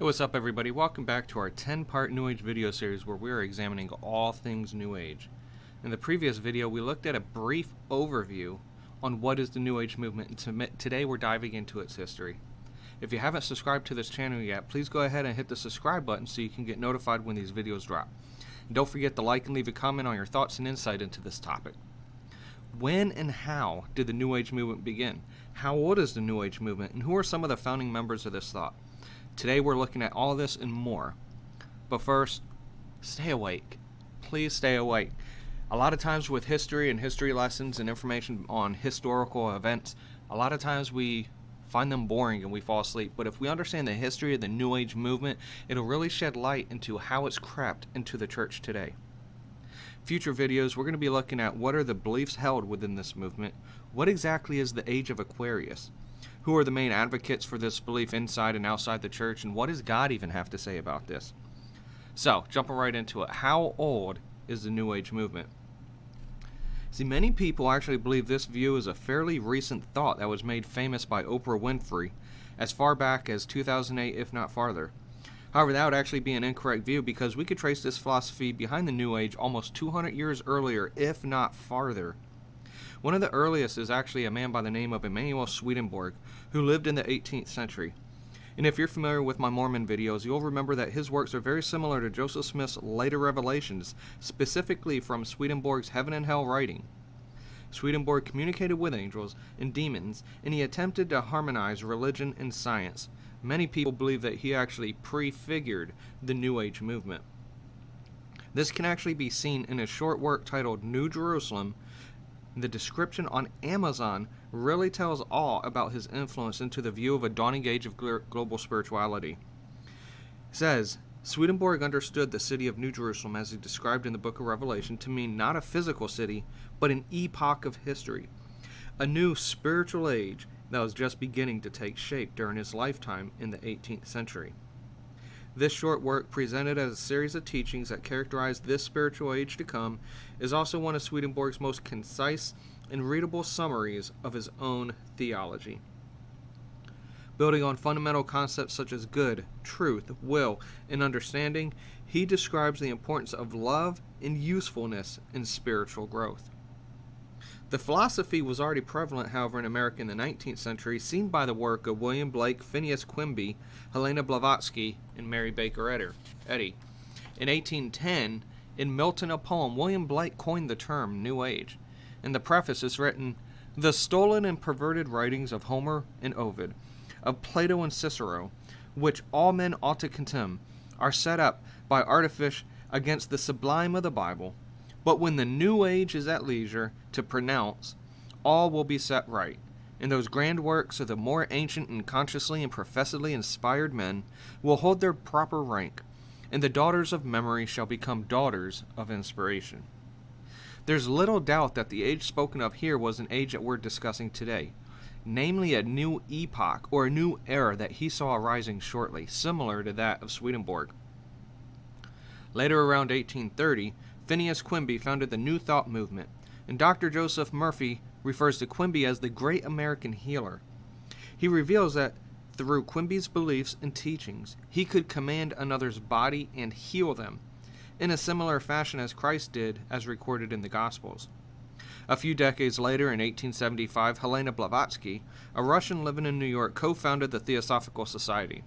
Hey, what's up everybody? Welcome back to our 10-part New Age video series where we are examining all things New Age. In the previous video, we looked at a brief overview on what is the New Age movement, and today we're diving into its history. If you haven't subscribed to this channel yet, please go ahead and hit the subscribe button so you can get notified when these videos drop. And don't forget to like and leave a comment on your thoughts and insight into this topic. When and how did the New Age movement begin? How old is the New Age movement, and who are some of the founding members of this thought? Today we're looking at all this and more. But first, stay awake. Please stay awake. A lot of times with history and history lessons and information on historical events, a lot of times we find them boring and we fall asleep. But if we understand the history of the New Age movement, it'll really shed light into how it's crept into the church today. Future videos, we're going to be looking at what are the beliefs held within this movement, what exactly is the Age of Aquarius, who are the main advocates for this belief inside and outside the church, and what does God even have to say about this? So, jumping right into it, how old is the New Age movement? See, many people actually believe this view is a fairly recent thought that was made famous by Oprah Winfrey as far back as 2008, if not farther. However, that would actually be an incorrect view because we could trace this philosophy behind the New Age almost 200 years earlier, if not farther. One of the earliest is actually a man by the name of Emanuel Swedenborg, who lived in the 18th century. And if you're familiar with my Mormon videos, you'll remember that his works are very similar to Joseph Smith's later revelations, specifically from Swedenborg's Heaven and Hell writing. Swedenborg communicated with angels and demons, and he attempted to harmonize religion and science. Many people believe that he actually prefigured the New Age movement. This can actually be seen in a short work titled New Jerusalem. The description on Amazon really tells all about his influence into the view of a dawning age of global spirituality. It says, Swedenborg understood the city of New Jerusalem as he described in the book of Revelation to mean not a physical city, but an epoch of history, a new spiritual age that was just beginning to take shape during his lifetime in the 18th century. This short work, presented as a series of teachings that characterize this spiritual age to come, is also one of Swedenborg's most concise and readable summaries of his own theology. Building on fundamental concepts such as good, truth, will, and understanding, he describes the importance of love and usefulness in spiritual growth. The philosophy was already prevalent, however, in America in the 19th century, seen by the work of William Blake, Phineas Quimby, Helena Blavatsky, and Mary Baker Eddy. In 1810, in Milton a Poem, William Blake coined the term New Age. In the preface is written, "The stolen and perverted writings of Homer and Ovid, of Plato and Cicero, which all men ought to contemn, are set up by artifice against the sublime of the Bible. But when the New Age is at leisure to pronounce, all will be set right, and those grand works of the more ancient and consciously and professedly inspired men will hold their proper rank, and the daughters of memory shall become daughters of inspiration." There's little doubt that the age spoken of here was an age that we're discussing today, namely a new epoch or a new era that he saw arising shortly, similar to that of Swedenborg. Later, around 1830, Phineas Quimby founded the New Thought movement, and Dr. Joseph Murphy refers to Quimby as the great American healer. He reveals that through Quimby's beliefs and teachings, he could command another's body and heal them, in a similar fashion as Christ did, as recorded in the Gospels. A few decades later, in 1875, Helena Blavatsky, a Russian living in New York, co-founded the Theosophical Society.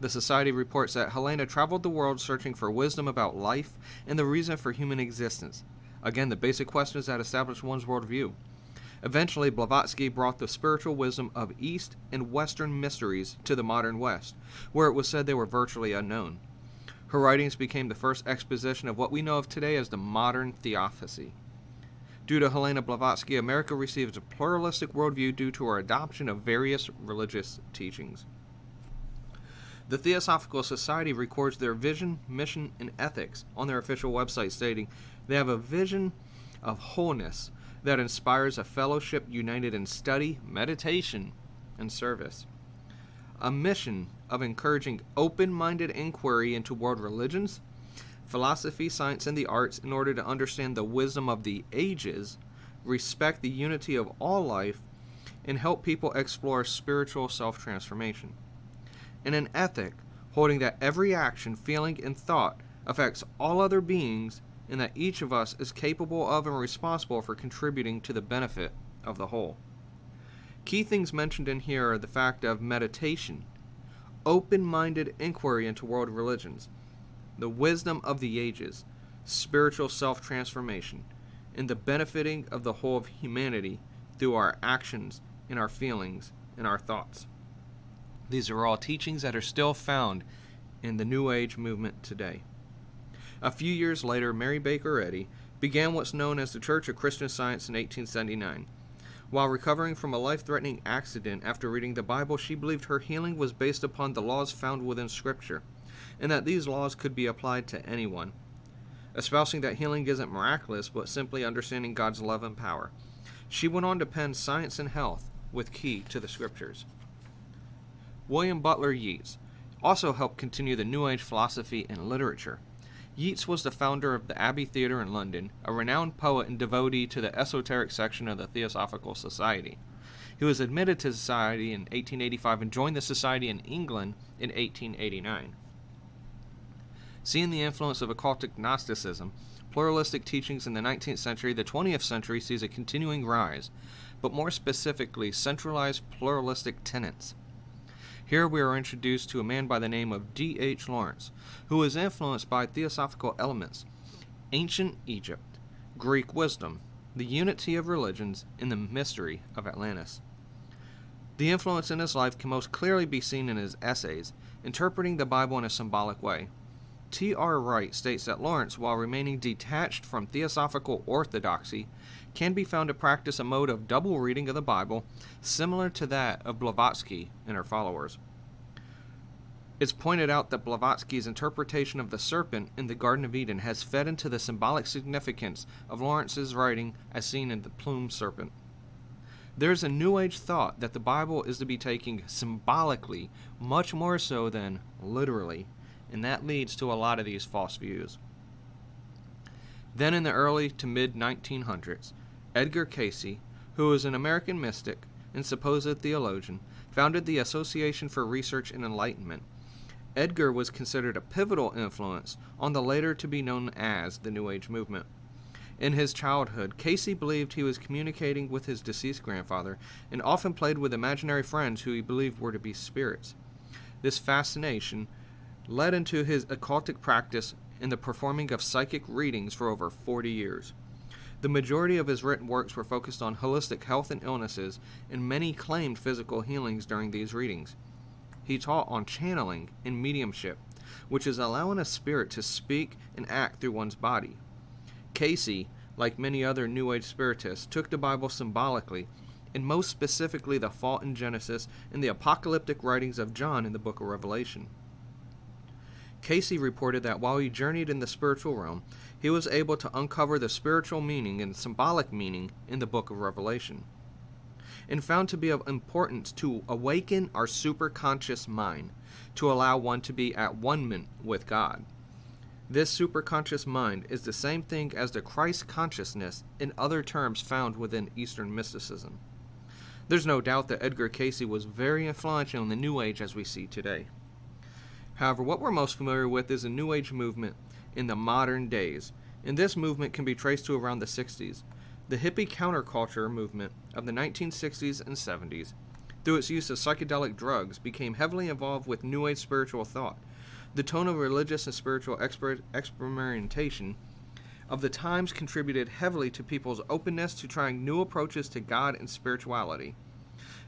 The society reports that Helena traveled the world searching for wisdom about life and the reason for human existence. Again, the basic questions that establish one's worldview. Eventually, Blavatsky brought the spiritual wisdom of East and Western mysteries to the modern West, where it was said they were virtually unknown. Her writings became the first exposition of what we know of today as the modern theosophy. Due to Helena Blavatsky, America receives a pluralistic worldview due to her adoption of various religious teachings. The Theosophical Society records their vision, mission, and ethics on their official website, stating they have a vision of wholeness that inspires a fellowship united in study, meditation, and service. A mission of encouraging open-minded inquiry into world religions, philosophy, science, and the arts in order to understand the wisdom of the ages, respect the unity of all life, and help people explore spiritual self-transformation. And an ethic holding that every action, feeling, and thought affects all other beings, and that each of us is capable of and responsible for contributing to the benefit of the whole. Key things mentioned in here are the fact of meditation, open-minded inquiry into world religions, the wisdom of the ages, spiritual self-transformation, and the benefiting of the whole of humanity through our actions and our feelings and our thoughts. These are all teachings that are still found in the New Age movement today. A few years later, Mary Baker Eddy began what's known as the Church of Christian Science in 1879. While recovering from a life-threatening accident after reading the Bible, she believed her healing was based upon the laws found within Scripture, and that these laws could be applied to anyone. Espousing that healing isn't miraculous, but simply understanding God's love and power, she went on to pen Science and Health with key to the Scriptures. William Butler Yeats also helped continue the New Age philosophy and literature. Yeats was the founder of the Abbey Theatre in London, a renowned poet and devotee to the esoteric section of the Theosophical Society. He was admitted to the society in 1885 and joined the society in England in 1889. Seeing the influence of occultic Gnosticism, pluralistic teachings in the 19th century, the 20th century sees a continuing rise, but more specifically, centralized pluralistic tenets. Here we are introduced to a man by the name of D.H. Lawrence, who was influenced by theosophical elements, ancient Egypt, Greek wisdom, the unity of religions, and the mystery of Atlantis. The influence in his life can most clearly be seen in his essays, interpreting the Bible in a symbolic way. T.R. Wright states that Lawrence, while remaining detached from theosophical orthodoxy, can be found to practice a mode of double reading of the Bible similar to that of Blavatsky and her followers. It's pointed out that Blavatsky's interpretation of the serpent in the Garden of Eden has fed into the symbolic significance of Lawrence's writing as seen in the plumed serpent. There's a New Age thought that the Bible is to be taken symbolically much more so than literally, and that leads to a lot of these false views. Then in the early to mid-1900s, Edgar Cayce, who was an American mystic and supposed theologian, founded the Association for Research and Enlightenment. Edgar was considered a pivotal influence on the later to be known as the New Age movement. In his childhood, Cayce believed he was communicating with his deceased grandfather and often played with imaginary friends who he believed were to be spirits. This fascination led into his occultic practice in the performing of psychic readings for over 40 years. The majority of his written works were focused on holistic health and illnesses, and many claimed physical healings during these readings. He taught on channeling and mediumship, which is allowing a spirit to speak and act through one's body. Cayce, like many other New Age spiritists, took the Bible symbolically, and most specifically the fall in Genesis and the apocalyptic writings of John in the book of Revelation. Cayce reported that while he journeyed in the spiritual realm, he was able to uncover the spiritual meaning and symbolic meaning in the book of Revelation, and found to be of importance to awaken our superconscious mind, to allow one to be at one-ment with God. This superconscious mind is the same thing as the Christ consciousness in other terms found within Eastern mysticism. There's no doubt that Edgar Cayce was very influential in the New Age as we see today. However, what we're most familiar with is the New Age movement in the modern days, and this movement can be traced to around the 60s. The hippie counterculture movement of the 1960s and 70s, through its use of psychedelic drugs, became heavily involved with New Age spiritual thought. The tone of religious and spiritual experimentation of the times contributed heavily to people's openness to trying new approaches to God and spirituality.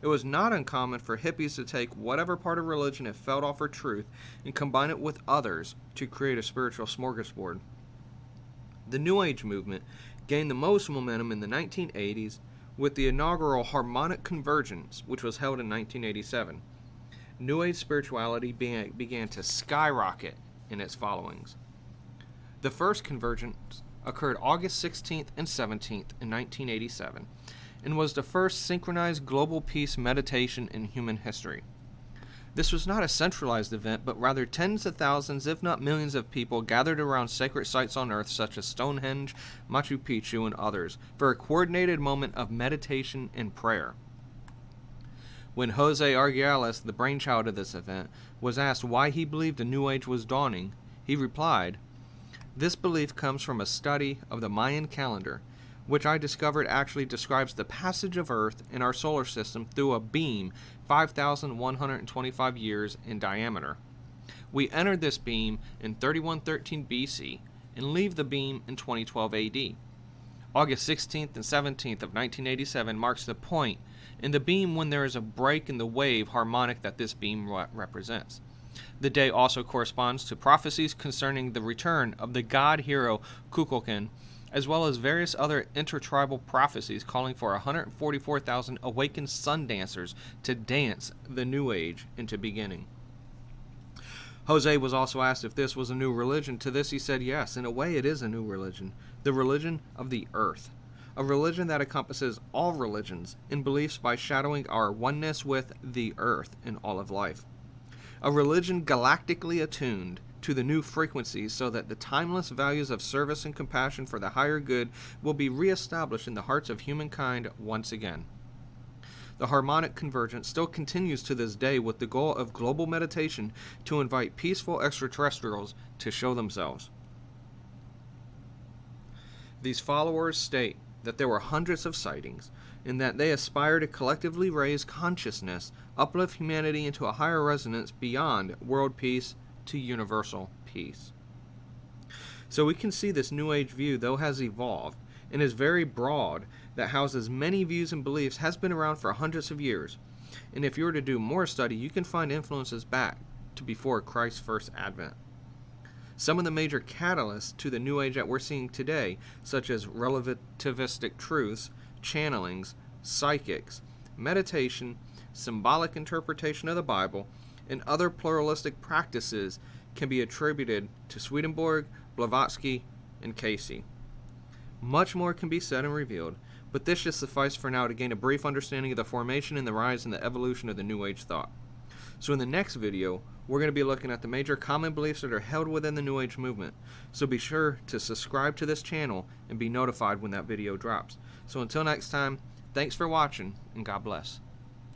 It was not uncommon for hippies to take whatever part of religion it felt offered truth and combine it with others to create a spiritual smorgasbord. The New Age movement gained the most momentum in the 1980s with the inaugural Harmonic Convergence, which was held in 1987. New Age spirituality began to skyrocket in its followings. The first convergence occurred August 16th and 17th in 1987, and was the first synchronized global peace meditation in human history. This was not a centralized event, but rather tens of thousands, if not millions of people gathered around sacred sites on Earth such as Stonehenge, Machu Picchu, and others for a coordinated moment of meditation and prayer. When Jose Arguelles, the brainchild of this event, was asked why he believed a New Age was dawning, he replied, "This belief comes from a study of the Mayan calendar, which I discovered actually describes the passage of Earth in our solar system through a beam 5,125 years in diameter. We entered this beam in 3113 BC and leave the beam in 2012 AD. August 16th and 17th of 1987 marks the point in the beam when there is a break in the wave harmonic that this beam represents. The day also corresponds to prophecies concerning the return of the god hero Kukulkan, as well as various other intertribal prophecies calling for 144,000 awakened sun dancers to dance the New Age into beginning." Jose was also asked if this was a new religion. To this he said, yes, in a way it is a new religion, the religion of the earth, a religion that encompasses all religions and beliefs by shadowing our oneness with the earth in all of life. A religion galactically attuned to the new frequencies so that the timeless values of service and compassion for the higher good will be reestablished in the hearts of humankind once again. The Harmonic Convergence still continues to this day with the goal of global meditation to invite peaceful extraterrestrials to show themselves. These followers state that there were hundreds of sightings and that they aspire to collectively raise consciousness, uplift humanity into a higher resonance beyond world peace to universal peace. So we can see this New Age view, though has evolved and is very broad, that houses many views and beliefs, has been around for hundreds of years. And if you were to do more study, you can find influences back to before Christ's first advent. Some of the major catalysts to the New Age that we're seeing today, such as relativistic truths, channelings, psychics, meditation, symbolic interpretation of the Bible, and other pluralistic practices, can be attributed to Swedenborg, Blavatsky, and Cayce. Much more can be said and revealed, but this should suffice for now to gain a brief understanding of the formation and the rise and the evolution of the New Age thought. So in the next video, we're going to be looking at the major common beliefs that are held within the New Age movement. So be sure to subscribe to this channel and be notified when that video drops. So until next time, thanks for watching, and God bless.